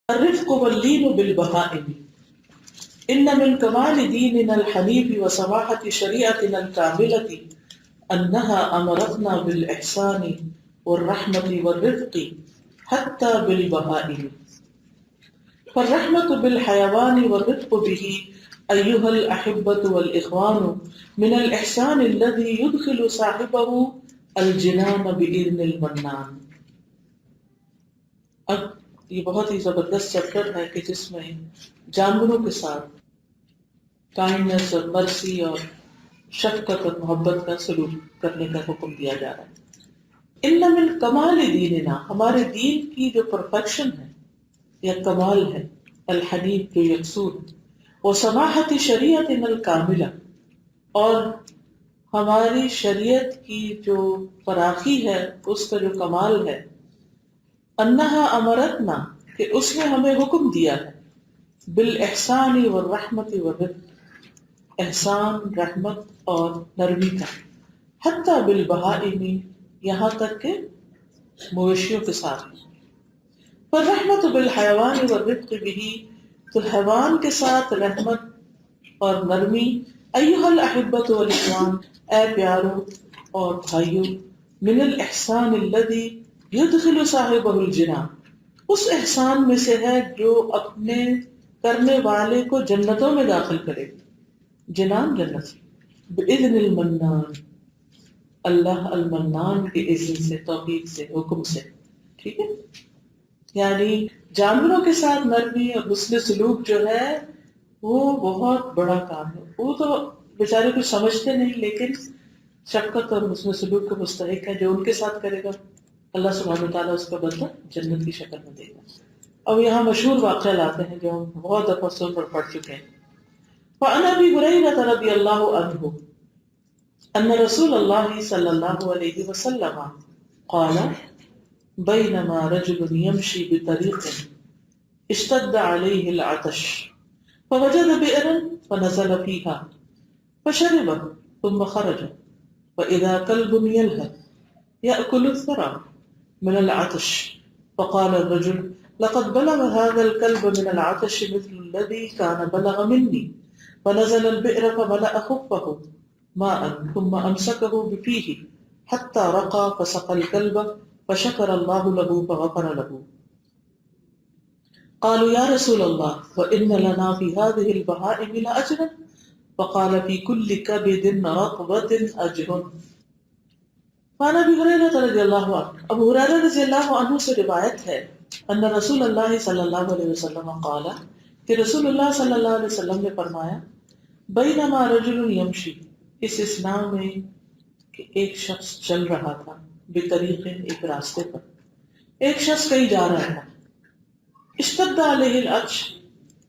الرفق واللين بالبهائم إن من كمال ديننا الحنيف وسماحة شريعتنا الكاملة أنها أمرتنا بالإحسان والرحمة والرفق حتى بالبهائم. فالرحمة بالحيوان والرفق به أيها الأحبة والإخوان من الإحسان الذي يدخل صاحبه الجنان بإذن المنان. اب یہ بہت ہی زبردست چیپٹر ہے کہ جس میں جانوروں کے ساتھ کائنڈنس اور مرسی اور شفقت اور محبت کا سلوک کرنے کا حکم دیا جا رہا ہے۔ ان من کمال دیننا، ہمارے دین کی جو پرفیکشن ہے یا کمال ہے، الحنیف جو یکسو ہے، وہ سماحت شریعتنا الکاملہ، اور ہماری شریعت کی جو فراخی ہے اس کا جو کمال ہے، انہا امرتنا، کہ اس نے ہمیں حکم دیا ہے، بالاحسان والرحمت والرفق، احسان، رحمت اور نرمی کا، حتی بالبہائم، یہاں تک کہ مویشیوں کے ساتھ۔ فالرحمت بالحیوان والرفق به، تو حیوان کے ساتھ رحمت اور نرمی، ایھا الاحبۃ والاخوان، اے پیارو اور بھائیو، من الاحسان الذی یدخل صاحبہ الجنان، اس احسان میں سے ہے جو اپنے کرنے والے کو جنتوں میں داخل کرے، جنان جنت، باذن المنان، اللہ المنان کے اذن سے، توفیق سے، حکم سے، ٹھیک ہے۔ یعنی جانوروں کے ساتھ نرمی اور حسن سلوک جو ہے وہ بہت بڑا کام ہے۔ وہ تو بیچارے کچھ سمجھتے نہیں، لیکن شفقت اور حسن سلوک کو مستحق ہے۔ جو ان کے ساتھ کرے گا اللہ سبحانہ وتعالیٰ اس کا بدلہ جنت کی شکل میں دے گا۔ اب یہاں مشہور واقعہ لاتے ہیں جو ہم بہت دفعہ سن پر پڑھ چکے ہیں۔ فعن ابی ہریرہ رضی اللہ عنہ ان رسول اللہ صلی اللہ علیہ وسلم قال بینما رجل یمشی بطریق اشتد علیہ العطش فوجد بئرا فنزل فيها فشرب ثم خرج فإذا كلب يلهث يأكل الثرى من العطش فقال الرجل لقد بلغ هذا الكلب من العطش مثل الذي كان بلغ مني فنزل البئر فملأ خفه ماء ثم أمسكه بفيه حتى رقى فسقى الكلب فشكر الله له فغفر له. قالوا يا رسول الله وإن لنا في هذه البهائم لأجرا فقال في كل كبد رطبة أجر. فعن ابی ہریرہ رضی اللہ عنہ، ابو ہریرہ رضی اللہ عنہ سے روایت ہے، ان رسول اللہ صلی اللہ علیہ وسلم قال، کہ رسول اللہ صلی اللہ علیہ وسلم نے فرمایا، بینما رجل یمشی، اس اسنا میں کہ ایک شخص چل رہا تھا، بطریق، ایک راستے پر، ایک شخص کہیں جا رہا تھا، اشتد علیہ العطش،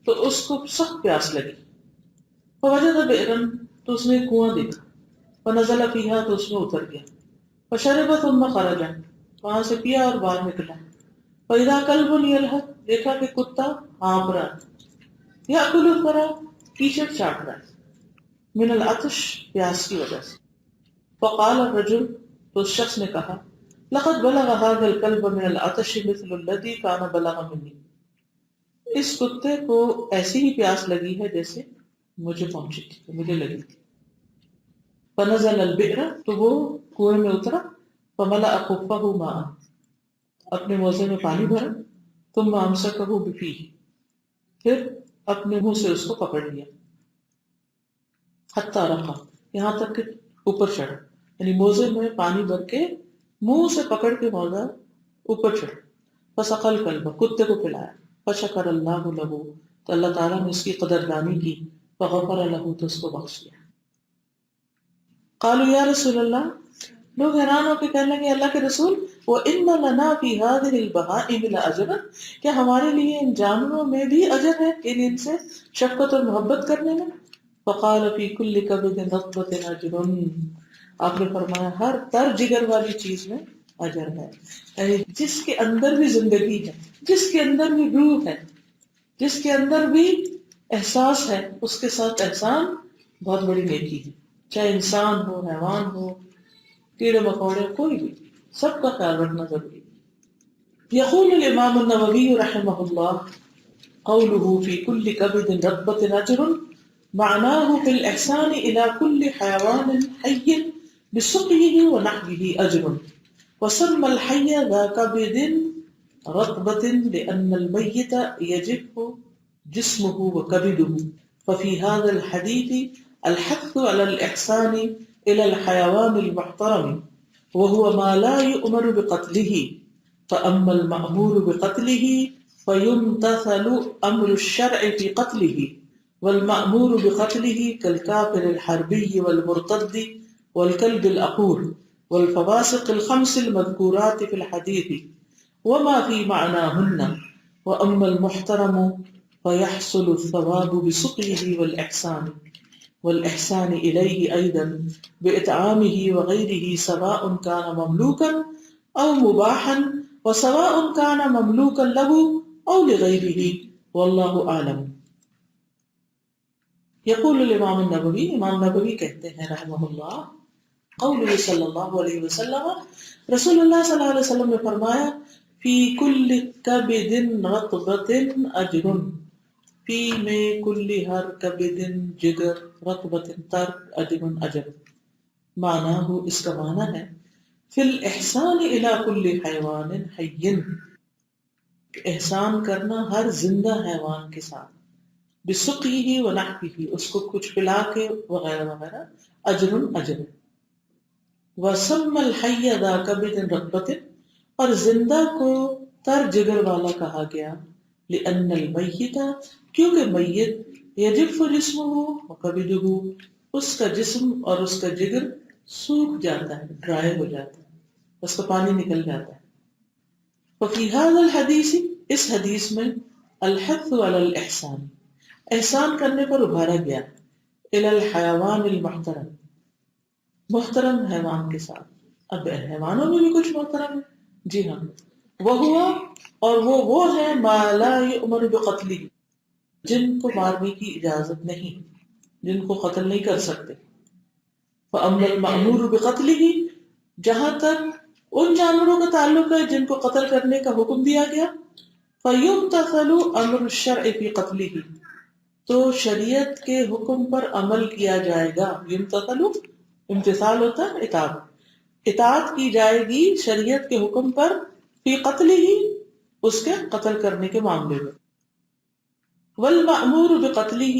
تو اس کو سخت پیاس لگی، فوجد بئرا، تو اس نے کنواں دیکھا، فنزل فیہا، تو اس میں اتر گیا، فشرب ثم خرج، وہاں سے پیا اور باہر نکلا، فإذا كلب يلهث، دیکھا کہ کتا ہانپ رہا ہے، يأكل الثرى، کیچڑ چاٹ رہا ہے، من العطش، پیاس کی وجہ سے، فقال الرجل، تو اس شخص نے کہا، لقد بلغ هذا الكلب من العطش مثل الذي كان بلغ مني، اس کتے کو ایسی ہی پیاس لگی ہے جیسے مجھے پہنچی تھی، مجھے لگی تھی۔ فنزل البئر، تو وہ کنویں میں اترا، فملأ خفه ماء، اپنے موزے میں پانی بھرا، ثم امسكه بفيه، پھر اپنے منہ سے اس کو پکڑ لیا، حتى رقى، یہاں تک کہ اوپر چڑھا، یعنی موزے میں پانی بھر کے منہ سے پکڑ کے موزہ اوپر چڑھا، فسقى الكلب، کتے کو پلایا، فشكر الله له، تو اللہ تعالیٰ نے اس کی قدردانی کی، فغفر له، تو اس کو بخش دیا۔ قالوا یا رسول اللہ، لوگ حیران ہو کے کہنے لگے اللہ کے رسول، وَإِنَّ لَنَا فِي هَذِهِ الْبَهَائِمِ لَأَجْرًا، کیا ہمارے لیے ان جانوروں میں بھی اجر ہے، کہ ان سے شفقت اور محبت کرنے میں؟ فقال فی کل کبد رطبۃ اجر، آپ نے فرمایا ہر تر جگر والی چیز میں اجر ہے، یعنی جس کے اندر بھی زندگی ہے، جس کے اندر بھی روح ہے، جس کے اندر بھی احساس ہے، اس کے ساتھ احسان بہت بڑی نیکی ہے، چاہے انسان ہو، حیوان ہو، کیڑے مکوڑے، کوئی بھی، سب کا خیال رکھنا ضروری ہے۔ یقول الامام النووی رحمہ اللہ قوله في كل كبد رطبة أجر معناه في الإحسان إلى كل حيوان حي بسقيه ونحوه أجر، وسمى الحي ذا كبد رطبة لأن الميت يجف جسمه وكبده. ففي هذا الحديث الحث على الإحسان إلى الحيوان المحترم وهو ما لا يؤمر بقتله، فأما المأمور بقتله فيمتثل أمر الشرع في قتله، والمأمور بقتله كالكافر الحربي والمرتد والكلب الأقور والفواسق الخمس المذكورات في الحديث وما في معناهن. وأما المحترم فيحصل الثواب بسقيه والإحسان إليه أيضا بإطعامه وغيره، سواء كان مملوكا أو مباحا، وسواء كان مملوكا له أو لغيره، والله أعلم. يقول الإمام النووي، امام نبوی کہتے ہیں رحمہ اللہ، قوله صلی اللہ علیہ وسلم، رسول اللہ صلی اللہ علیہ وسلم نے فرمایا، فی کل کبد رطبۃ اجر، فی میں کل ہر کبد جگر، رطبۃ تر، اجر اجر. معناہ اس کا معنی ہے فی الاحسان الی کل حیوان حی، احسان کرنا ہر زندہ حیوان کے ساتھ، بسقیہ ونحوہ، اس کو کچھ پلا کے وغیرہ وغیرہ، اجر اجر. وسم الحی ذا کبد رطبۃ، اور زندہ کو تر جگر والا کہا گیا، لأن المیت، کیونکہ میت، یجف جسمہ وکبدہ، اس کا جسم اور اس کا جگر سوکھ جاتا ہے، ڈرائی ہو جاتا ہے، اس کا پانی نکل جاتا ہے. وفی ھذا الحدیث، اس حدیث میں، الحث علی الاحسان، احسان کرنے پر ابھارا گیا، الی الحیوان المحترم، محترم حیوان کے ساتھ. اب حیوانوں میں بھی کچھ محترم ہے، جی ہاں، وہ اور وہ ہے ما لا یؤمر بقتلہ، جن کو مارنے کی اجازت نہیں، جن کو قتل نہیں کر سکتے. فاما المأمور بقتلہ، جہاں تک ان جانوروں کا تعلق ہے جن کو قتل کرنے کا حکم دیا گیا، فیمتثل امر الشرع فی قتلہ، تو شریعت کے حکم پر عمل کیا جائے گا. یمتثل، امتثال ہوتا ہے اطاعت، اطاعت کی جائے گی شریعت کے حکم پر، فی قتل ہی، اس کے قتل کرنے کے معاملے میں. والمأمور بقتلہ،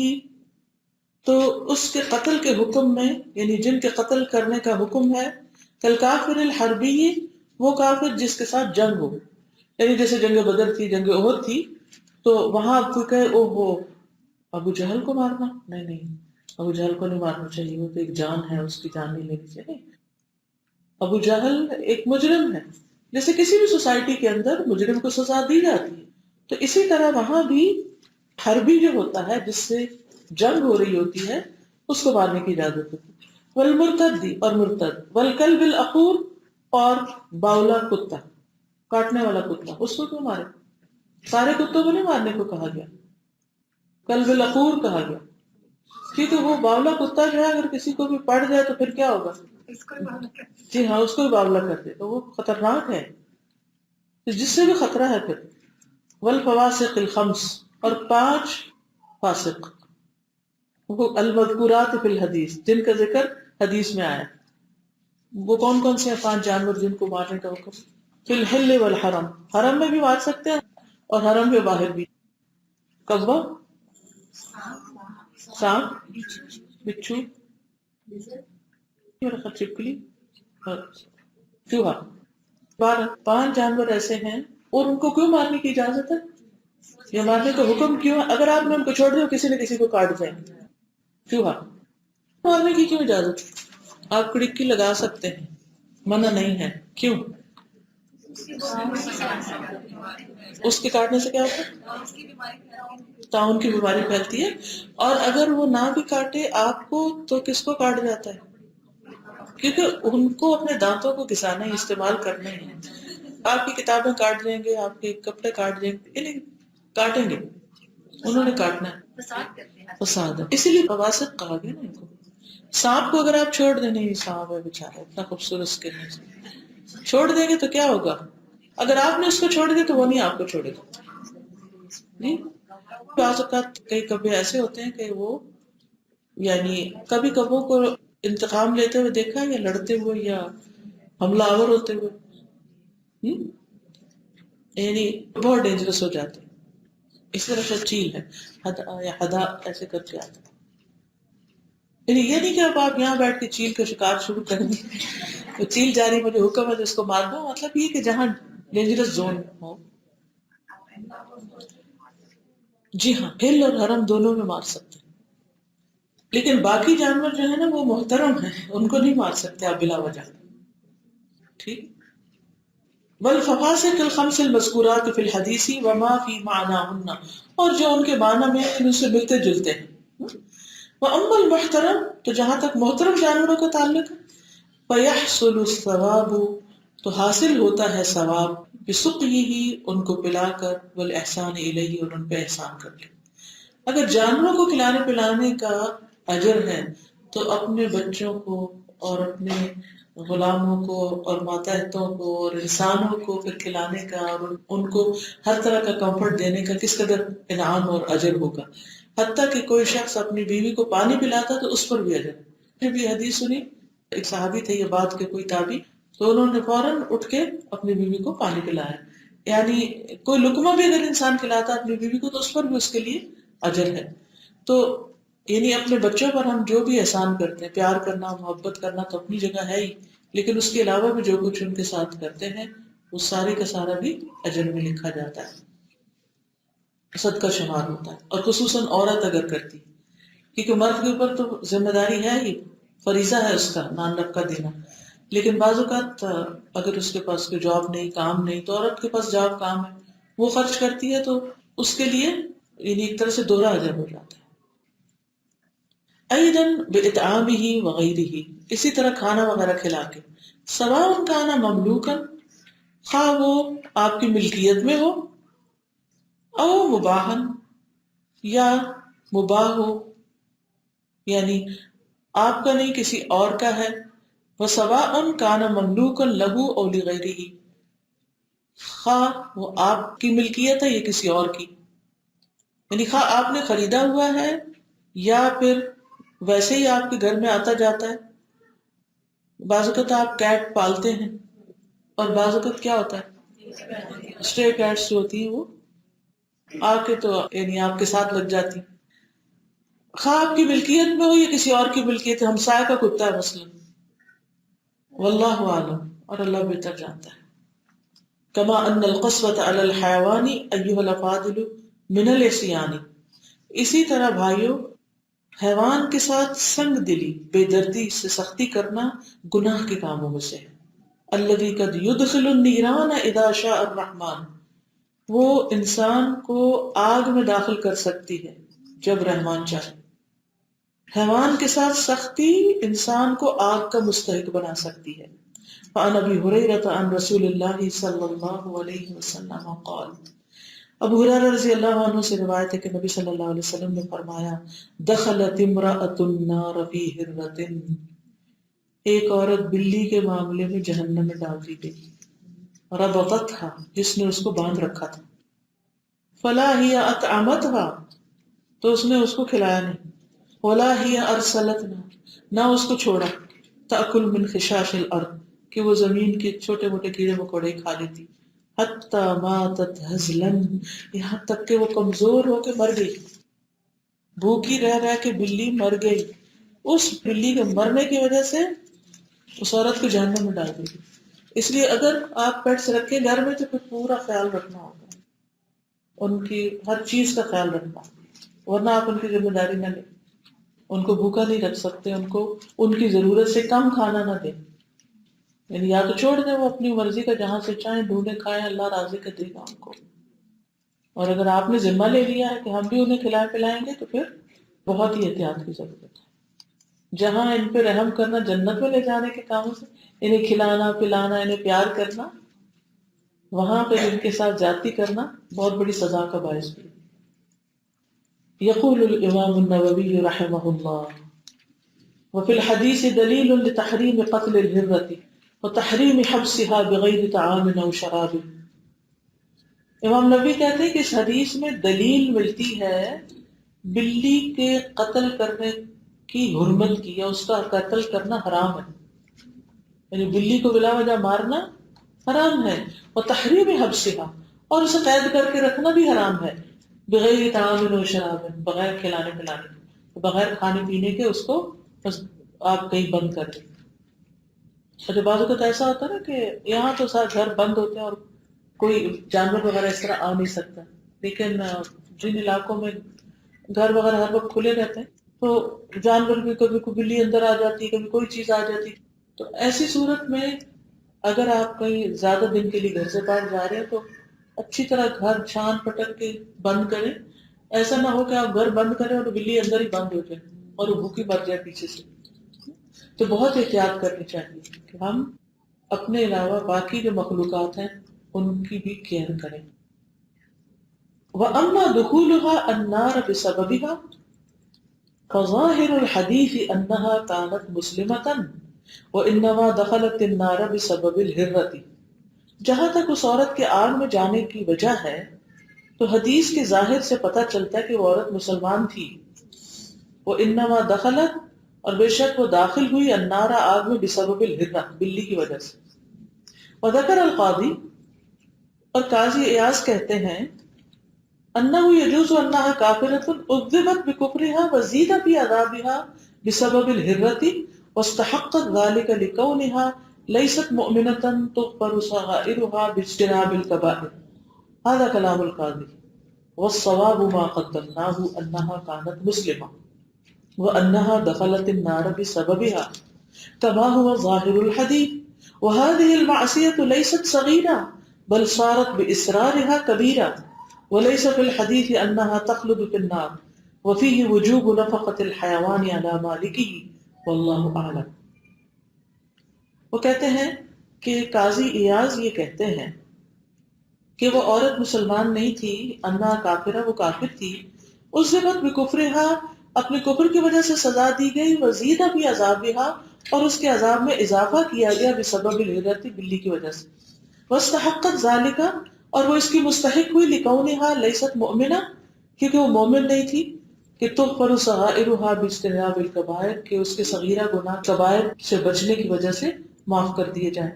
تو اس کے قتل کے حکم میں، یعنی جن کے قتل کرنے کا حکم ہے، کالکافر الحربی، وہ کافر جس کے ساتھ جنگ ہو، یعنی جیسے جنگ بدر تھی، جنگ احد تھی، تو وہاں کوئی کہے او ہو ابو جہل کو مارنا، نہیں، ابو جہل کو نہیں مارنا چاہیے، وہ تو ایک جان ہے، اس کی جان نہیں لینی چاہیے. ابو جہل ایک مجرم ہے، جیسے کسی بھی سوسائٹی کے اندر مجرم کو سزا دی جاتی ہے، تو اسی طرح وہاں بھی حربی جو ہوتا ہے، جس سے جنگ ہو رہی ہوتی ہے، اس کو مارنے کی اجازت ہوتی ہے. والمرتد، اور مرتد، والکلب العقور، اور باولا کتا، کاٹنے والا کتا، اس کو کیوں مارے؟ سارے کتوں کو نہیں مارنے کو کہا گیا، کلب العقور کہا گیا، کیونکہ وہ باولا کتا جو ہے اگر کسی کو بھی پڑ جائے تو پھر کیا ہوگا؟ جی ہاں، اس کو بھی باولا کر دے تو وہ خطرناک ہے، جس سے بھی خطرہ ہے پھر. والفواسق الخمس، اور 5 فاسق، وہ المذکورات فی الحدیث، جن کا ذکر حدیث میں آیا. وہ کون کون سے ہیں 5 جانور جن کو مارنے کا حکم؟ فی الحل والحرم، حرم میں بھی مار سکتے ہیں اور حرم کے باہر بھی. کبا، سانپ، بچھو، چپکلی اور چوہا. 5 جانور ایسے ہیں، اور ان کو کیوں مارنے کی اجازت ہے؟ یہ مارنے کا حکم کیوں ہے؟ اگر آپ نے ان کو چھوڑ دیا کسی نہ کسی کو کاٹ جائیں گے. چوہا مارنے کی کیوں اجازت؟ آپ کڑکی لگا سکتے ہیں، منع نہیں ہے. کیوں؟ اس کے کاٹنے سے کیا ہوتا ہے؟ طاعون کی بیماری پھیلتی ہے. اور اگر وہ نہ بھی کاٹے آپ کو تو کس کو کاٹ جاتا ہے؟ کیونکہ ان کو اپنے دانتوں کو گھسانا ہی، استعمال کرنا ہی. آپ کی کتابیں کاٹ دیں گے، آپ کے کپڑے کاٹ دیں گے، یعنی کاٹیں گے، انہوں نے کاٹنا ہے، فساد ہے. اسی لیے فواسق کہا گیا نا ان کو. سانپ کو اگر آپ چھوڑ دیں، نہیں سانپ ہے بیچارہ، اتنا خوبصورت سکن ہے، چھوڑ دیں گے تو کیا ہوگا؟ اگر آپ نے اس کو چھوڑ دیا تو وہ نہیں آپ کو چھوڑے گا. جی بعض اوقات کئی کبھی ایسے ہوتے ہیں کہ وہ یعنی کبھی کبھوں کو انتقام لیتے ہوئے دیکھا یا لڑتے ہوئے یا حملہ آور ہوتے ہوئے، یعنی بہت ڈینجرس ہو جاتے ہیں. اس طرح سے چیل ہے یا ہدا ایسے کر کے آتا ہے. یعنی یہ نہیں کہ اب آپ یہاں بیٹھ کے چیل کا شکار شروع کریں گے تو چیل جاری مجھے حکم ہے تو اس کو مار دو، مطلب یہ کہ جہاں ڈینجرس زون ہو. جی ہاں، ہل اور حرم دونوں میں مار سکتے ہیں، لیکن باقی جانور جو ہے نا وہ محترم ہیں، ان کو نہیں مار سکتے آپ بلا وجہ. ٹھیک. والفواسق الخمس المذکورات فی الحدیث وما فی معناہن، اور جو ان کے معنی میں ان سے ملتے جلتے ہیں. واما المحترم، تو جہاں تک محترم جانوروں کا تعلق ہے، فیحصل الثواب، تو حاصل ہوتا ہے ثواب، بسقیہ، ان کو پلا کر، والاحسان الیہ، اور ان پہ احسان کر کے. اگر جانوروں کو کھلانے پلانے کا اجر ہے تو اپنے بچوں کو اور اپنے غلاموں کو اور ماتحتوں کو اور انسانوں کو پھر کھلانے کا اور ان کو ہر طرح کا کمفرٹ دینے کا کس قدر انعام اور اجر ہوگا. حتیٰ کہ کوئی شخص اپنی بیوی کو پانی پلاتا تو اس پر بھی اجر. جب یہ حدیث سنی، ایک صحابی تھے یہ بات کے کوئی تابعی، تو انہوں نے فوراً اٹھ کے اپنی بیوی کو پانی پلایا. یعنی کوئی لقمہ بھی اگر انسان کھلاتا اپنی بیوی کو تو اس پر بھی اس کے لیے اجر ہے. تو یعنی اپنے بچوں پر ہم جو بھی احسان کرتے ہیں، پیار کرنا، محبت کرنا تو اپنی جگہ ہے ہی، لیکن اس کے علاوہ بھی جو کچھ ان کے ساتھ کرتے ہیں وہ سارے کا سارا بھی اجر میں لکھا جاتا ہے، صدقہ شمار ہوتا ہے. اور خصوصاً عورت اگر کرتی، کیونکہ مرد کے اوپر تو ذمہ داری ہے ہی، فریضہ ہے اس کا نان نفقہ دینا، لیکن بعض اوقات اگر اس کے پاس کوئی جاب نہیں، کام نہیں، تو عورت کے پاس جاب کام ہے، وہ خرچ کرتی ہے تو اس کے لیے یعنی ایک طرح سے دوہرا اجر ہو جاتا ہے. ایضاً بإطعامہ وغیرہ، اسی طرح کھانا وغیرہ کھلا کے، سواء کان مملوکا، خواہ وہ آپ کی ملکیت میں ہو، او مباحا، یا مباح ہو، یعنی آپ کا نہیں کسی اور کا ہے. وسواء کان مملوکا لہ او لغیرہ، خواہ وہ آپ کی ملکیت ہے یا کسی اور کی، یعنی خواہ آپ نے خریدا ہوا ہے یا پھر ویسے ہی آپ کے گھر میں آتا جاتا ہے. بعض اوقات آپ کیٹ پالتے ہیں اور بعض اوقات کیا ہوتا ہے اسٹرے کیٹس جو ہوتی ہیں وہ آ کے تو یعنی آپ کے ساتھ لگ جاتی. خواہ آپ کی ملکیت میں ہو یا کسی اور کی ملکیت ہے، ہمسائے کا کتا ہے مثلا، واللہ عالم، اور اللہ بہتر جانتا ہے. کما ان القسوۃ علی الحیوان ایھا الافاضل من العصیان، اسی طرح بھائیوں حیوان کے ساتھ سنگ دلی، بے دردی سے سختی کرنا گناہ کے کاموں میں سے ہے. الذی قد یدخل النیران اذا شاء الرحمن، وہ انسان کو آگ میں داخل کر سکتی ہے جب رحمان چاہے. حیوان کے ساتھ سختی انسان کو آگ کا مستحق بنا سکتی ہے. فعن ابی ہریرہ عن رسول اللہ صلی اللہ علیہ وسلم قال، ابو ہریرہ رضی اللہ عنہ سے روایت ہے کہ نبی صلی اللہ علیہ وسلم نے فرمایا، دخلت امرأۃ النار فی ہرۃ، ایک عورت بلی کے معاملے میں جہنم میں ڈال دی گئی، ربطتھا، جس نے اس کو باندھ رکھا تھا، فلا ہی اطعمتھا، تو اس نے اس کو کھلایا نہیں، ولا ہی ارسلتنا، نہ اس کو چھوڑا، تأکل من خشاش الارض، کہ وہ زمین کے چھوٹے موٹے کیڑے مکوڑے کھا لیتی، حتی ماتت ہزلن، یہاں تک کہ وہ کمزور ہو کے مر گئی، بھوکی رہ رہ کے بلی مر گئی. اس بلی کے مرنے کی وجہ سے اس عورت کو جہنم میں ڈال دی گئی. اس لیے اگر آپ پیٹس رکھیں گھر میں تو پھر پورا خیال رکھنا ہوگا، ان کی ہر چیز کا خیال رکھنا، ورنہ آپ ان کی ذمہ داری نہ لیں. ان کو بھوکا نہیں رکھ سکتے، ان کو ان کی ضرورت سے کم کھانا نہ دیں، یعنی یا تو چھوڑ دیں وہ اپنی مرضی کا جہاں سے چاہیں ڈھونڈے کھائیں، اللہ راضی کا دے گا ان کو. اور اگر آپ نے ذمہ لے لیا ہے کہ ہم بھی انہیں کھلائیں پلائیں گے تو پھر بہت ہی احتیاط کی ضرورت ہے. جہاں ان پہ رحم کرنا جنت میں لے جانے کے کاموں سے، انہیں کھلانا پلانا، انہیں پیار کرنا، وہاں پہ ان کے ساتھ زیادتی کرنا بہت بڑی سزا کا باعث بھی. یقول الامام النووی رحمہ اللہ، وفی الحدیث دلیل لتحریم قتل الہرۃ وتحریم حبسها بغیر طعام او شراب. امام نبی کہتے ہیں کہ اس حدیث میں دلیل ملتی ہے بلی کے قتل کرنے کی حرمت کی، یا اس کا قتل کرنا حرام ہے، یعنی بلی کو بلا وجہ مارنا حرام ہے، اور تحریم حبسها، اور اسے قید کر کے رکھنا بھی حرام ہے، بغیر طعام و شراب، بغیر کھلانے پلانے کے، بغیر کھانے پینے کے اس کو بس آپ کہیں بند کر دیں۔ اچھا بعض اوقات ایسا ہوتا ہے نا کہ یہاں تو سارے گھر بند ہوتے ہیں اور کوئی جانور وغیرہ اس طرح آ نہیں سکتا، لیکن جن علاقوں میں گھر وغیرہ ہر وقت کھلے رہتے ہیں تو جانور بھی، کبھی کوئی بلی اندر آ جاتی ہے، کبھی کوئی چیز آ جاتی، تو ایسی صورت میں اگر آپ کہیں زیادہ دن کے لیے گھر سے باہر جا رہے ہیں تو اچھی طرح گھر چھان پٹک کے بند کریں، ایسا نہ ہو کہ آپ گھر بند کریں اور بلی اندر ہی بند ہو جائے اور وہ بھوکی مر جائے پیچھے سے۔ تو بہت احتیاط کرنی چاہیے کہ ہم اپنے علاوہ باقی جو مخلوقات ہیں ان کی بھی کیئر کریں۔ وَأَمَّا دُخُولُهَا النَّارَ بِسَبَبِهَا فَظَاهِرُ الْحَدِيثِ أَنَّهَا كَانَتْ مُسْلِمَةً وَإِنَّمَا دَخَلَتِ النَّارَ بِسَبَبِ الْهِرَّةِ، جہاں تک اس عورت کے آگ میں جانے کی وجہ ہے تو حدیث کے ظاہر سے پتہ چلتا ہے کہ وہ عورت مسلمان تھی، وَإِنَّمَا دَخَلَتْ، اور بے شک وہ داخل ہوئی، النَّارَ آگ میں، بسبب الہرہ، بلی کی وجہ سے۔ وذکر القاضی، اور قاضی ایاز کہتے ہیں، انہ یجوز انہا کافرۃ عذبت بکفرها وزید فی عذابها بسبب الہرۃ واستحقت ذلك لکونها لیست مؤمنۃ تغفر صغائرها باجتناب الکبائر۔ هذا کلام القاضی، والصواب ما قدمناه انها كانت مسلمہ وانها دخلت النار بسببها كما هو ظاہر الحدیث، وهذه المعصیة ليست صغیرہ بل صارت بإصرارها كبیرہ، وليس في الحديث أنها تخلد في النار، وفيه وجوب نفقة الحيوان على مالكه، والله أعلم۔ وہ کہتے ہیں کہ قاضی ایاز یہ کہتے ہیں کہ وہ عورت مسلمان نہیں تھی، انہا کافرہ، وہ کافر تھی، اس وقت بکفرها، اپنے کفر کی وجہ سے سزا دی گئی، وزید بھی عذابها، اور اس کے عذاب میں اضافہ کیا گیا، بسبب الہرۃ، بلی کی وجہ سے، واستحقت ذالک، اور وہ اس کی مستحق ہوئی، لکونها لیست مؤمنہ، کیونکہ وہ مومن نہیں تھی، کہ تغفر صغائرها باجتناب الکبائر، کہ اس کے صغیرہ گناہ کبائر سے بچنے کی وجہ سے معاف کر دیے جائیں۔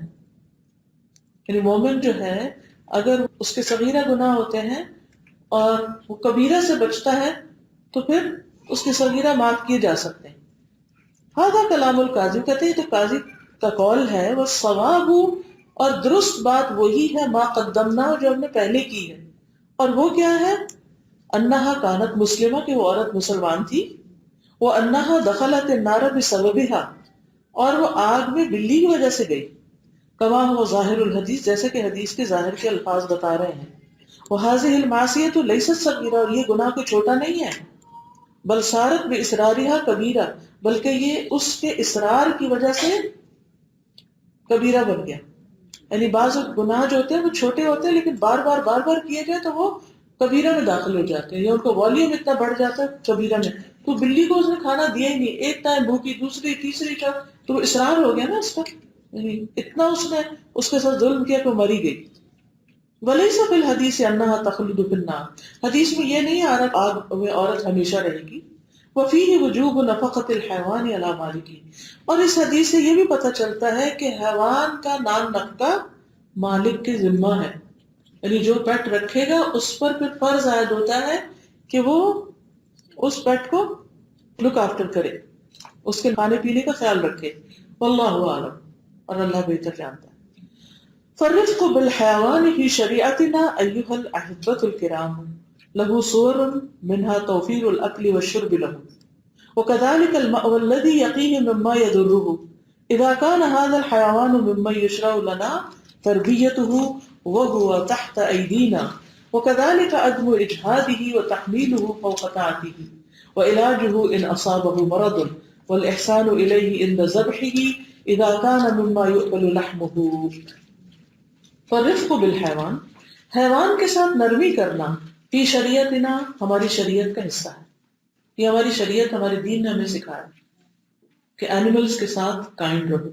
یعنی مومن جو ہے اگر اس کے صغیرہ گناہ ہوتے ہیں اور وہ کبیرہ سے بچتا ہے تو پھر اس کے صغیرہ معاف کیے جا سکتے ہیں۔ ہذا کلام القاضی، کہتے ہیں تو قاضی کا قول ہے، وہ ثواب، اور درست بات وہی ہے، ما قدمنا، جو ہم نے پہلے کی ہے، اور وہ کیا ہے، انہا کانت مسلمہ، کہ وہ عورت مسلمان تھی، وہ انہا دخلت النار بسببها، اور وہ آگ میں بلی کی وجہ سے گئی، کما ہوا ظاہر الحدیث، جیسے کہ حدیث کے ظاہر کے الفاظ بتا رہے ہیں، وہذہ المعصیۃ لیست صغیرہ، اور یہ گناہ کوئی چھوٹا نہیں ہے، بل صارت باصرارها کبیرہ، بلکہ یہ اس کے اصرار کی وجہ سے کبیرہ بن گیا۔ یعنی بعض گناہ جو ہوتے ہیں وہ چھوٹے ہوتے ہیں لیکن بار بار کیے جائے تو وہ کبیرہ میں داخل ہو جاتے ہیں، یا ان کا والیوم اتنا بڑھ جاتا ہے کبیرہ میں۔ تو بلی کو اس نے کھانا دیا ہی نہیں، ایک ٹائم بھوکی، دوسری تیسری ٹائم، تو وہ اصرار ہو گیا نا اس کا، یعنی اتنا اس نے اس کے ساتھ ظلم کیا کہ مری گئی۔ ولیس فی الحدیث انہا تخلد فی النار، حدیث میں یہ نہیں آ رہا آگ میں عورت ہمیشہ رہے گی۔ وفیہ وجوب نفقۃ الحیوان علی مالکہ، اور اس حدیث سے یہ بھی پتہ چلتا ہے کہ حیوان کا نان نفقہ مالک کے ذمہ ہے، یعنی جو پیٹ رکھے گا اس پر پھر فرض عائد ہوتا ہے کہ وہ اس پیٹ کو لک آفٹر کرے، اس کے کھانے پینے کا خیال رکھے، واللہ اعلم، اور اللہ بہتر جانتا ہے۔ فالرفق بالحیوان فی شریعتنا ایھا الاحبۃ الکرام له صور منها توفیر الاکل والشرب له، وكذلك المأوى الذي يقيه مما يضره، اذا كان هذا الحيوان ممن يشرع لنا تربيته وهو تحت أيدينا، وكذلك عدم إجهاده وتحميله فوق طاعته، وعلاجه إن أصابه مرض، والإحسان إليه عند ذبحه إذا كان مما يؤكل لحمه۔ فالرفق بالحیوان، حیوان کے ساتھ نرمی کرنا، فی شریعتنا، ہماری شریعت کا حصہ ہے، یہ ہماری شریعت، ہمارے دین نے ہمیں سکھایا کہ اینیملز کے ساتھ کائنڈ رہو۔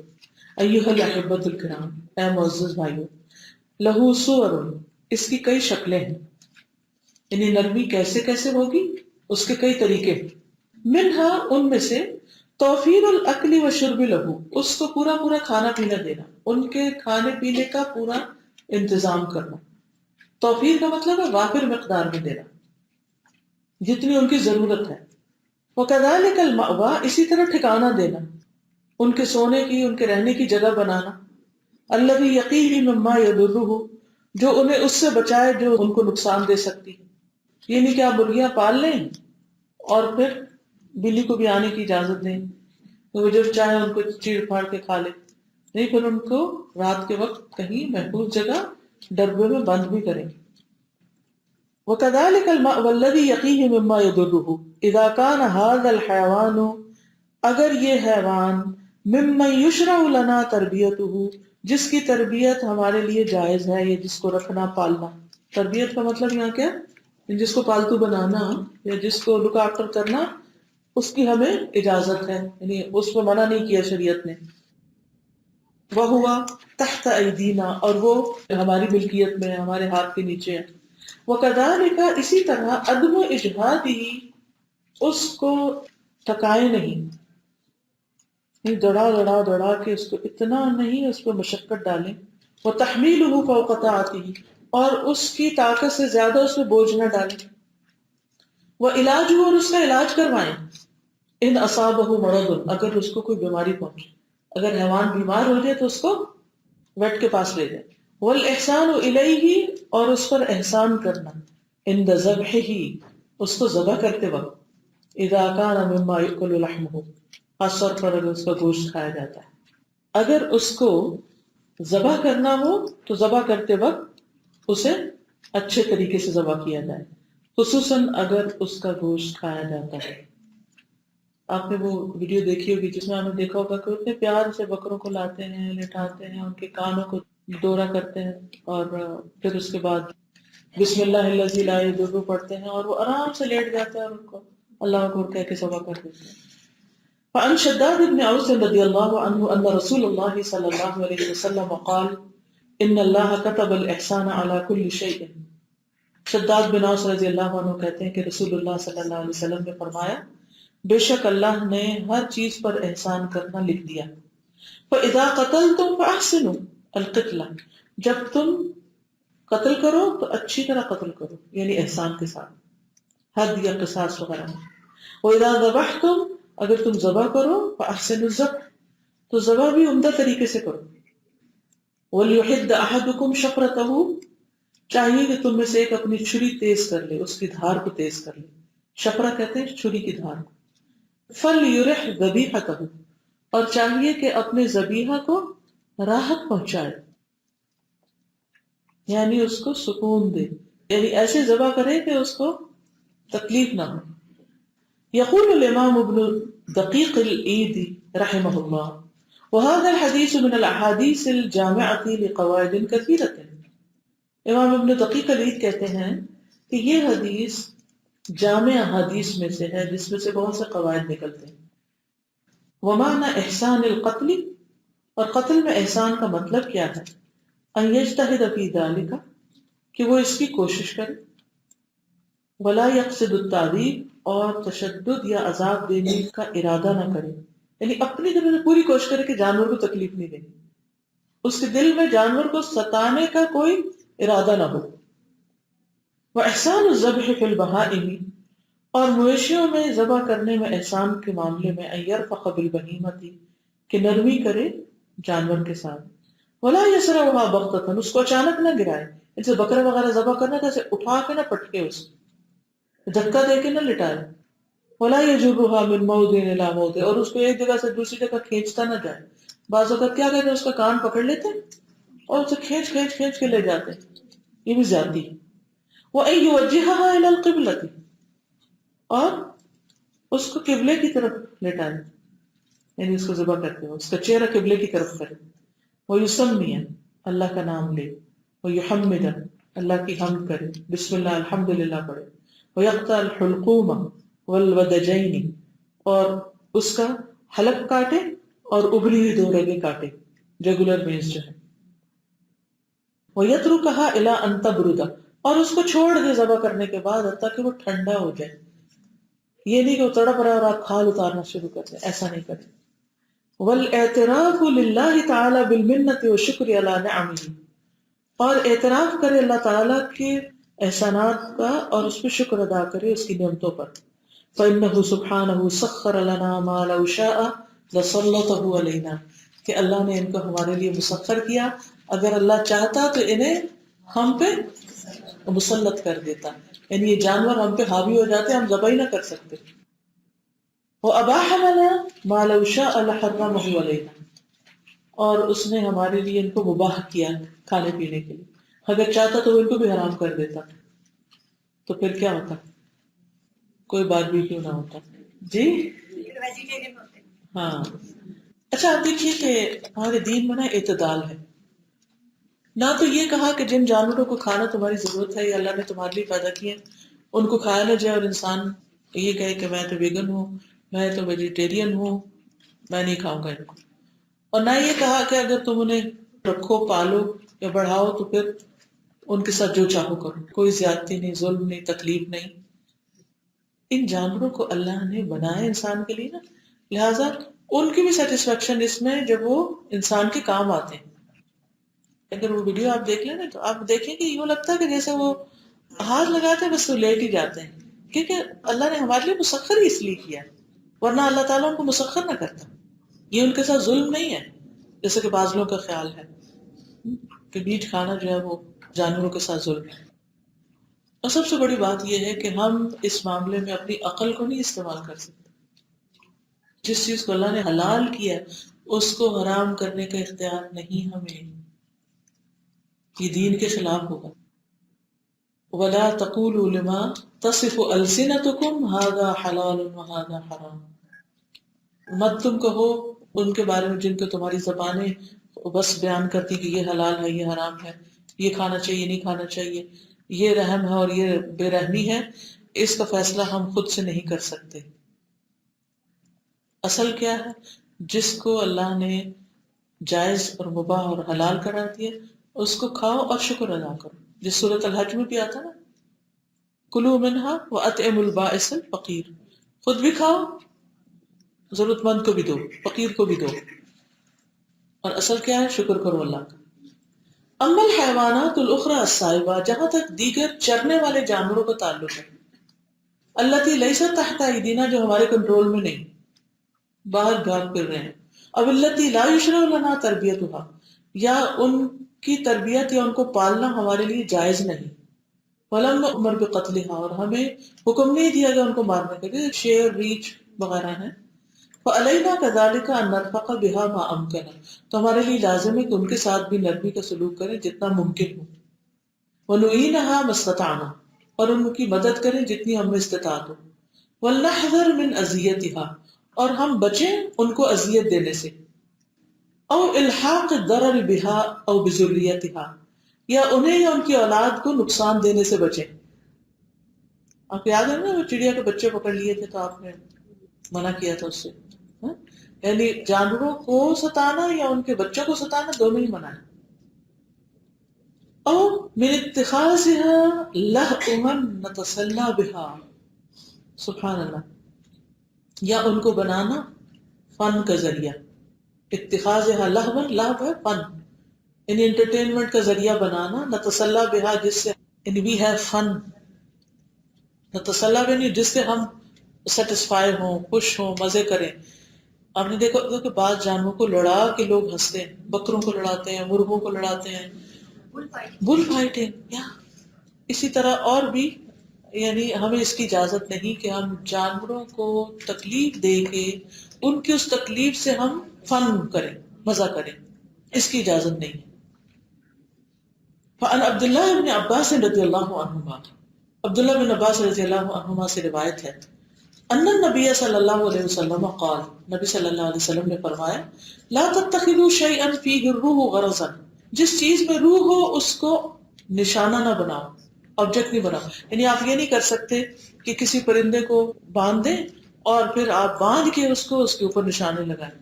ایھا الاحبۃ الکرام، اے معزز بھائیو، لہو صور، اس کی کئی شکلیں ہیں، یعنی نرمی کیسے کیسے ہوگی اس کے کئی طریقے ہیں۔ منہا ان میں سے توفیر الاکل و شرب لہو، اس کو پورا پورا کھانا پینا دینا، ان کے کھانے پینے کا پورا انتظام کرنا۔ توفیر کا مطلب ہے وافر مقدار میں دینا، جتنی ان کی ضرورت ہے۔ وکذالک المأوی، اسی طرح ٹھکانہ دینا، ان کے سونے کی، ان کے رہنے کی جگہ بنانا۔ الذی یقیہ مما یضرہ، جو انہیں اس سے بچائے جو ان کو نقصان دے سکتی۔ یہ نہیں کہ آپ مرغیاں پال لیں اور پھر بلی کو بھی آنے کی اجازت دیں تو وہ جب چاہے ان کو چیڑ پھاڑ کے کھا لے، نہیں، پھر ان کو رات کے وقت کہیں محفوظ جگہ ڈبے میں بند بھی کریں۔ وَكَذَلِكَ الْمَأْوَى الَّذِي يَقِيهِ مِمَّا يَضُرُّهُ إِذَا كَانَ هَذَا الْحَيَوَانُ، اگر یہ حیوان ممن یشرع لنا تربیتہ، جس کی تربیت ہمارے لیے جائز ہے، یا جس کو رکھنا پالنا۔ تربیت کا مطلب یہاں کیا؟ جس کو پالتو بنانا یا جس کو لک آفٹر کرنا، اس کی ہمیں اجازت ہے، یعنی اس کو منع نہیں کیا شریعت نے۔ وَهُوَ تحت ایدینا، اور وہ ہماری ملکیت میں ہے، ہمارے ہاتھ کے نیچے ہے۔ وَكَذَلِكَ، اسی طرح عدم اجہادہ، اس کو تھکائے نہیں، دوڑا کے اس کو اتنا نہیں اس پہ مشقت ڈالیں۔ وَتَحْمِيلُهُ فَوْقَ طَاقَتِهِ، اور اس کی طاقت سے زیادہ اس پہ بوجھ نہ ڈالیں۔ وَعِلَاجُهُ، اور اس کا علاج کروائیں۔ ان اصابہ مرض، اگر اس کو کوئی بیماری پہنچے، اگر حیوان بیمار ہو جائے تو اس کو ویٹ کے پاس لے جائیں۔ والإحسان الیہ، اور اس پر احسان کرنا، عند ذبحہ، اس کو ذبح کرتے وقت، اذا کان مما یؤکل لحمہ، خاص طور پر اگر اس کا گوشت کھایا جاتا ہے۔ اگر اس کو ذبح کرنا ہو تو ذبح کرتے وقت اسے اچھے طریقے سے ذبح کیا جائے، خصوصاً اگر اس کا گوشت کھایا جاتا ہے۔ آپ نے وہ ویڈیو دیکھی ہوگی جس میں ہم نے دیکھا ہوگا کہ اتنے پیار سے بکروں کو لاتے ہیں، لٹاتے ہیں، ان کے کانوں کو دورہ کرتے ہیں، اور پھر اس کے بعد بسم اللہ الذی لا یضر پڑھتے ہیں، اور وہ آرام سے لیٹ جاتے ہیں اور ان کو اللہ اکبر کہہ کے ذبح کر دیتے ہیں۔ فعن شداد بن اوس رضی اللہ عنہ ان رسول اللہ صلی اللہ علیہ وسلم قال ان اللہ كتب الاحسان على كل شيء۔ شداد بن اوس رضی اللہ عنہ کہتے ہیں کہ رسول اللہ صلی اللہ علیہ وسلم نے فرمایا، بے شک اللہ نے ہر چیز پر احسان کرنا لکھ دیا۔ فَإِذَا قَتَلْتُمْ فَأَحْسِنُوا الْقِتْلَةَ، جب تم قتل کرو تو اچھی طرح قتل کرو، یعنی احسان کے ساتھ، حد یا قصاص وغیرہ میں۔ وَإِذَا ذَبَحْتُمْ، اگر تم ذبح کرو، فَأَحْسِنُوا الذَّبْحَ، تو ذبح بھی عمدہ طریقے سے کرو۔ وَلْيُحِدَّ أَحَدُكُمْ شَفْرَتَهُ، چاہیے کہ تم میں سے ایک اپنی چھری تیز کر لے، اس کی دھار کو تیز کر لے۔ شفرہ کہتے ہیں چھری کی دھار کو۔ فَلْيُرِحْ ذَبِيحَتَهُ، اور چاہیے کہ اپنے ذبیحہ کو راحت پہنچائے، یعنی اس کو سکون دے، یعنی ایسے ذبح کرے کہ اس کو تکلیف نہ ہو۔ یقول الامام ابن دقیق العید رحمہ اللہ، وهذا الحدیث من الاحادیث الجامعۃ لقواعد کثیرۃ۔ امام ابن دقیق العید کہتے ہیں کہ یہ حدیث جامع حدیث میں سے ہے جس میں سے بہت سے قواعد نکلتے ہیں۔ ومعنى احسان القتل، اور قتل میں احسان کا مطلب کیا ہے؟ ان یجتہد فی ذلک، کہ وہ اس کی کوشش کرے، ولا یقصد التعذیب، اور تشدد یا عذاب دینے کا ارادہ نہ کرے، یعنی اپنی طرف سے پوری کوشش کرے کہ جانور کو تکلیف نہیں دے، اس کے دل میں جانور کو ستانے کا کوئی ارادہ نہ ہو۔ وإحسان الذبح فی البہائم، اور مویشیوں میں ذبح کرنے میں احسان کے معاملے میں ان یرفق بالبہیمۃ، کہ نرمی کرے جانور کے ساتھ، ولا یسرعها بغتۃ، اس کو اچانک نہ گرائے، جیسے بکرا وغیرہ ذبح کرنا تھا، اسے اٹھا کے نہ پٹکے، اس دھکا دے کے نہ لٹائے۔ ولا یجرها من موضع الى موضع، اور اس کو ایک جگہ سے دوسری جگہ کھینچتا نہ جائے۔ بعض اوقات کیا کہتے ہیں، اس کا کان پکڑ لیتے ہیں اور اسے کھینچ کے لے جاتے ہیں، یہ بھی زیادتی ہے۔ وان یوجهها الى القبلۃ، اور اس کو قبلے کی طرف لٹائے، یعنی اس کو ذبح کرتے ہیں اس کا چہرہ قبلے کی طرف کرے۔ ویسمی، اللہ کا نام لے، ویحمد، اللہ کی حمد کرے، بسم اللہ الحمدللہ پڑھے، ویقطع الحلقوم والودجین، اور اس کا حلق کاٹے اور ابلی ہوئی دو رگیں کاٹے، جگولر وینز جو ہے۔ وَيَتْرُكَهَا إِلَىٰ أَن تَبْرُدَ، اور اس کو چھوڑ دے ذبح کرنے کے بعد حتیٰ کہ وہ ٹھنڈا ہو جائے. یہ نہیں کہ وہ تڑپ رہا ہے اور آپ کھال اتارنا شروع کر دیں، ایسا نہیں کریں. وَالْاعْتِرَافُ لِلَّهِ تَعَالَى بِالْمِنَّةِ وَالشُّكْرِ عَلَىٰ نِعَمِهِ، اور اعتراف کرے اللہ تعالیٰ کے احسانات کا اور اس پہ شکر ادا کرے اس کی نعمتوں پر. فَإِنَّهُ سُبْحَانَهُ سَخَّرَ لَنَا مَا لَوْ شَاءَ لَسَلَّطَهُ عَلَيْنَا، کہ اللہ نے ان کو ہمارے لیے مسخر کیا، اگر اللہ چاہتا تو انہیں ہم پہ مسلط کر دیتا، یعنی یہ جانور ہم پہ حاوی ہو جاتے، ہم ذبح ہی نہ کر سکتے. وَأَبَاحَ لَنَا مَا لَوْ شَاءَ لَحَرَّمَهُ عَلَيْنَا، اور اس نے ہمارے لیے ان کو مباح کیا کھانے پینے کے لیے، اگر چاہتا تو وہ ان کو بھی حرام کر دیتا، تو پھر کیا ہوتا؟ کوئی بات بھی کیوں نہ ہوتا. جی ہاں. اچھا آپ دیکھیے کہ ہمارے دین میں نا اعتدال ہے. نہ تو یہ کہا کہ جن جانوروں کو کھانا تمہاری ضرورت ہے یا اللہ نے تمہارے لیے پیدا کیے ان کو کھایا نہ جائے، اور انسان یہ کہے کہ میں تو ویگن ہوں، میں تو ویجیٹیرین ہوں، میں نہیں کھاؤں گا ان کو. اور نہ یہ کہا کہ اگر تم انہیں رکھو، پالو یا بڑھاؤ تو پھر ان کے ساتھ جو چاہو کرو، کوئی زیادتی نہیں، ظلم نہیں، تکلیف نہیں. ان جانوروں کو اللہ نے بنایا انسان کے لیے نا، لہٰذا ان کی بھی سیٹسفیکشن اس میں جب وہ انسان کے کام آتے ہیں. اگر وہ ویڈیو آپ دیکھ لیں نا تو آپ دیکھیں کہ یوں لگتا ہے کہ جیسے وہ ہاتھ لگاتے ہیں بس وہ لیٹ ہی جاتے ہیں، کیونکہ اللہ نے ہمارے لیے مسخر ہی اس لیے کیا، ورنہ اللہ تعالیٰ ان کو مسخر نہ کرتا. یہ ان کے ساتھ ظلم نہیں ہے جیسے کہ بعض لوگوں کا خیال ہے کہ میٹ کھانا جو ہے وہ جانوروں کے ساتھ ظلم ہے. اور سب سے بڑی بات یہ ہے کہ ہم اس معاملے میں اپنی عقل کو نہیں استعمال کر سکتے. جس چیز کو اللہ نے حلال کیا اس کو حرام کرنے کا اختیار نہیں ہمیں، یہ دین کے خلاف ہوگا. وَلَا تَقُولُوا لِمَا تَصِفُ أَلْسِنَتُكُمْ هَذَا حَلَالٌ وَهَذَا حَرَامٌ، مت تم کہو ان کے بارے میں جن کو تمہاری زبانیں بس بیان کرتی کہ یہ حلال ہے، یہ حرام ہے، یہ کھانا چاہیے، نہیں کھانا چاہیے، یہ رحم ہے اور یہ بے رحمی ہے، اس کا فیصلہ ہم خود سے نہیں کر سکتے. اصل کیا ہے؟ جس کو اللہ نے جائز اور مباح اور حلال قرار دیا اس کو کھاؤ اور شکر ادا کرو، جس سورۃ الحج میں بھی آتا نا، کلوا منہا وَأَطْعِمُوا الْبَائِسَ الْفَقِيرَ، خود بھی کھاؤ، ضرورت مند کو بھی دو، فقیر کو بھی دو، اور اصل کیا ہے؟ شکر کرو اللہ کا. اما الحیوانات الاخرى السائبہ، جہاں تک دیگر چرنے والے جانوروں کا تعلق ہے، التي لیست تحت ایدینا، جو ہمارے کنٹرول میں نہیں، باہر بھاگ پھر رہے ہیں، اب التي لا يشرع لنا تربیتها، یا ان کی تربیت یا ان کو پالنا ہمارے لیے جائز نہیں. ولم نؤمر بقتلها، اور ہمیں حکم نہیں دیا گیا ان کو مارنے کے لیے، شیر، ریچھ وغیرہ ہیں. فعلینا كذلك ان نرفق بها ما امکن، تو ہمارے لیے لازم ہے کہ ان کے ساتھ بھی نرمی کا سلوک کریں جتنا ممکن ہو. ونعینها ما استطعنا، اور ان کی مدد کریں جتنی ہم میں استطاعت ہو. ولنحذر من اذیتها، اور ہم بچیں ان کو اذیت دینے سے. او الحاق الضرر بها او بذریتها، یا انہیں یا ان کی اولاد کو نقصان دینے سے بچیں. آپ یاد ہے نا وہ چڑیا کے بچے پکڑ لیے تھے تو آپ نے منع کیا تھا اس سے، یعنی جانوروں کو ستانا یا ان کے بچوں کو ستانا دونوں ہی منع ہے. او من اتخاذها لهوا نتسلی بها، سبحان اللہ، یا ان کو بنانا فن کا ذریعہ. اتخاذها لهوا، لہو ہے فن، یعنی انٹرٹینمنٹ کا ذریعہ بنانا، نتسلی بها جس سے یعنی we have fun، نتسلی یعنی جس سے ہم سیٹسفائی ہوں، خوش ہوں، مزے کریں. آپ نے دیکھا ہوگا کہ بعض جانوروں کو لڑا کے لوگ ہنستے ہیں، بکروں کو لڑاتے ہیں، مرغوں کو لڑاتے ہیں، بل فائٹنگ. یا اسی طرح اور بھی، یعنی ہمیں اس کی اجازت نہیں کہ ہم جانوروں کو تکلیف دے کے ان کی اس تکلیف سے ہم فن کریں، مزہ کریں، اس کی اجازت نہیں. فعن عبداللہ بن عباس رضی اللہ عنہما، عبداللہ بن عباس رضی اللہ عنہما سے روایت ہے، ان النبی صلی اللہ علیہ وسلم قال، نبی صلی اللہ علیہ وسلم نے فرمایا، لا تتخذوا شیئا فیہ الروح غرضا، جس چیز میں روح ہو اس کو نشانہ نہ بناؤ، آبجیکٹ نہیں بناؤ. یعنی آپ یہ نہیں کر سکتے کہ کسی پرندے کو باندھ دیں اور پھر آپ باندھ کے اس کے اوپر نشانے لگائیں،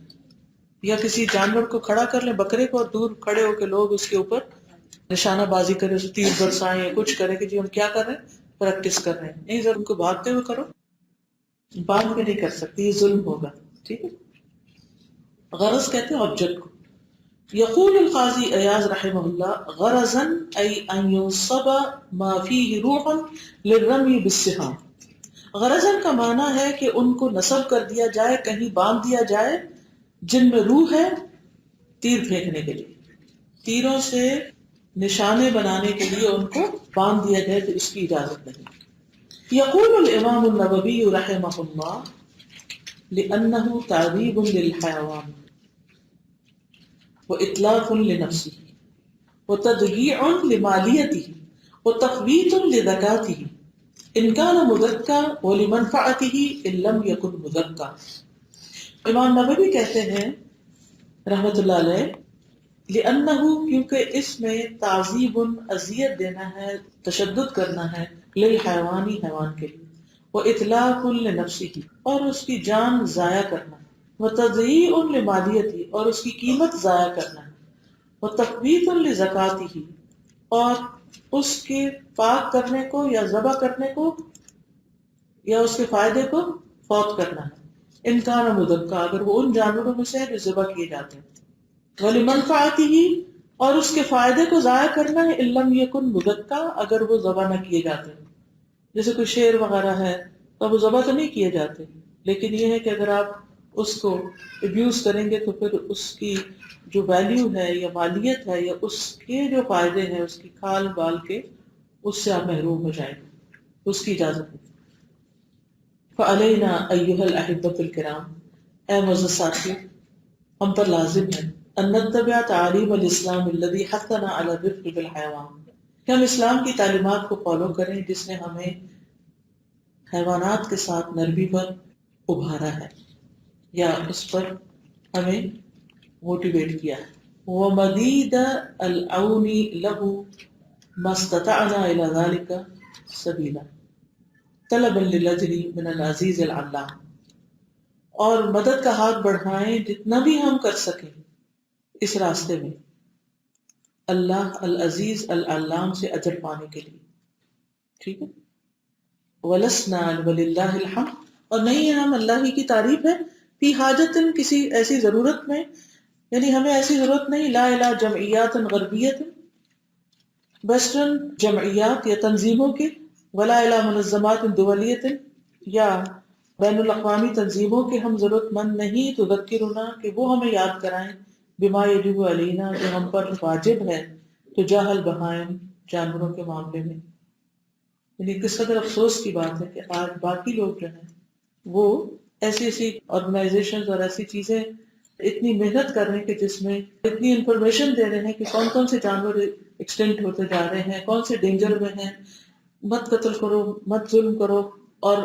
یا کسی جانور کو کھڑا کر لیں، بکرے کو، اور دور کھڑے ہو کے لوگ اس کے اوپر نشانہ بازی کرے، تیر برسائیں یا کچھ کرے کہ جی ہم کیا کر رہے ہیں، پریکٹس کر رہے ہیں. نہیں، ضرور ان کو بھاگتے ہوئے کرو، باندھ کے نہیں کر سکتی، یہ ظلم ہوگا. ٹھیک ہے. غرض کہتے ہیں آبجیکٹ کو. یقول القاضی ایاز رحمہ اللہ غرضا ای ان ينصب ما فيه روحا للرمی بالسهام. غرضاً کا معنی ہے کہ ان کو نصب کر دیا جائے، کہیں باندھ دیا جائے جن میں روح ہے تیر پھینکنے کے لیے، تیروں سے نشانے بنانے کے لیے ان کو باندھ دیا جائے، تو اس کی اجازت نہیں. یقول الامام النووی رحمہ اللہ لأنه تعذیب للحیوان وإتلاف لنفسه وتضييع لماليته وتفويت لذكاته ان كان مذکا ولمنفعته ان لم يكن مذکا. امام نووی کہتے ہیں رحمۃ اللہ علیہ لأنه کیونکہ اس میں تعذیب اذیت دینا ہے، تشدد کرنا ہے، للحیوانی حیوان کے لیے، وإتلاف لنفسه اور اس کی جان ضائع کرنا، وتضییع لمالیته اور اس کی قیمت ضائع کرنا، وتفویت لزکاتہ اور اس کے پاک کرنے کو یا ذبح کرنے کو یا اس کے فائدے کو فوت کرنا ہے. ان کان مذکا اگر وہ ان جانوروں میں سے ہے جو ذبح کیے جاتے ہیں، ولمنفعتہ اور اس کے فائدے کو ضائع کرنا ہے، ان لم یکن مذکا اگر وہ ذبح نہ کیے جاتے ہیں. جیسے کوئی شیر وغیرہ ہے تو وہ ذبح تو نہیں کیے جاتے، لیکن یہ ہے کہ اگر آپ اس کو ابیوز کریں گے تو پھر اس کی جو ویلیو ہے یا مالیت ہے یا اس کے جو فائدے ہیں اس کی کھال بال کے، اس سے آپ محروم ہو جائیں گے، اس کی اجازت نہیں. فعلینا ایھا الاحبۃ الکرام، اے معزز ساتھی، ہم پر لازم ہے ان نتبع تعالیم الاسلام الذی حثنا علی الرفق بالحیوان، کہ ہم اسلام کی تعلیمات کو فالو کریں جس نے ہمیں حیوانات کے ساتھ نرمی پر ابھارا ہے یا اس پر ہمیں موٹیویٹ کیا ہے. ومزید العون له ما استطعنا الى ذلك سبیلا طلبا للاجر من العزیز العلام، اور مدد کا ہاتھ بڑھائیں جتنا بھی ہم کر سکیں اس راستے میں اللہ العزیز العلام سے اجر پانے کے لیے. ٹھیک ہے. ولسنا وللہ الحمد اور نہیں ہے ہم اللہ ہی کی تعریف ہے، فی حاجت کسی ایسی ضرورت میں، یعنی ہمیں ایسی ضرورت نہیں، لا الہ جمعیات غربیت ویسٹرن جمعیات یا تنظیموں کی، ولا الہ منظمات دولیت یا بین الاقوامی تنظیموں کی ہم ضرورت مند نہیں، تذکرنا کہ وہ ہمیں یاد کرائیں، بما یجب علینا جو ہم پر واجب ہے، تجاہ البہائم جانوروں کے معاملے میں. یعنی کس قدر افسوس کی بات ہے کہ آج باقی لوگ جو ہیں وہ ایسی ایسی آرگنائزیشنز اور ایسی چیزیں اتنی محنت کر رہے ہیں کہ جس میں اتنی انفارمیشن دے رہے ہیں کہ کون کون سے جانور ایکسٹینٹ ہوتے جا رہے ہیں، کون سے ڈینجر میں ہیں، مت قتل کرو، مت ظلم کرو، اور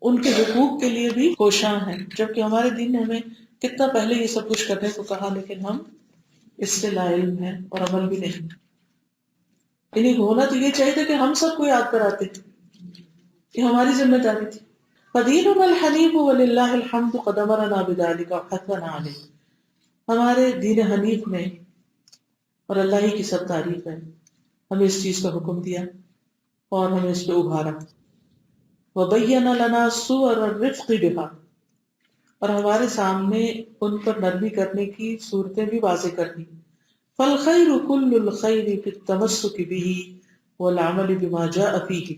ان کے حقوق کے لیے بھی کوشاں ہیں، جبکہ ہمارے دین نے ہمیں کتنا پہلے یہ سب کچھ کرنے کو کہا، لیکن ہم اس سے لا علم ہیں اور عمل بھی نہیں. یعنی ہونا تو یہ چاہیے تھا کہ ہم سب کو یاد کراتے، یہ ہماری ذمہ داری تھی. فدیننا الحنیف وللہ الحمد قد امرنا بذلک وحثنا علیہ، ہمارے دین حنیف میں اور اللہ ہی کی سب تعریف ہے، ہمیں اس چیز کا حکم دیا اور ہمیں اس پہ ابھارا. وبین لنا صور الرفق بہا اور ہمارے سامنے ان پر نرمی کرنے کی صورتیں بھی واضح کر دی. فالخیر کل الخیر فی التمسک بہ والعمل بما جاء فیہ،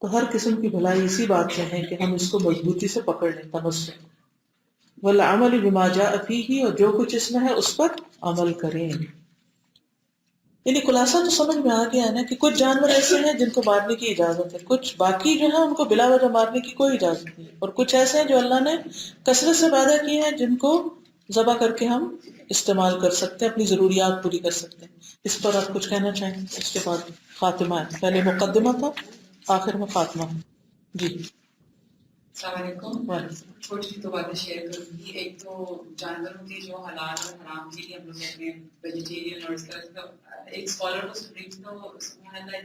تو ہر قسم کی بھلائی اسی بات میں ہے کہ ہم اس کو مضبوطی سے پکڑ لیں، تمسک، والعمل بما جاء فیہ اور جو کچھ اس میں ہے اس پر عمل کریں. یعنی خلاصہ تو سمجھ میں آ گیا ہے نا کہ کچھ جانور ایسے ہیں جن کو مارنے کی اجازت ہے، کچھ باقی جو ہیں ان کو بلا وجہ مارنے کی کوئی اجازت نہیں، اور کچھ ایسے ہیں جو اللہ نے کثرت سے پیدا کیے ہیں جن کو ذبح کر کے ہم استعمال کر سکتے ہیں، اپنی ضروریات پوری کر سکتے ہیں. اس پر آپ کچھ کہنا چاہیں؟ اس کے بعد خاتمہ ہے، پہلے مقدمہ تھا، آخر میں خاتمہ. جی السلام علیکم. وعلیکم. چھوٹی سی دو باتیں شیئر کروں گی. ایک تو جانوروں کی جو حلال اور حرام کے لیے ہم لوگ کہتے ہیں ویجیٹیرین، اور اس طرح کا ایک اسکالر کو سبحان اللہ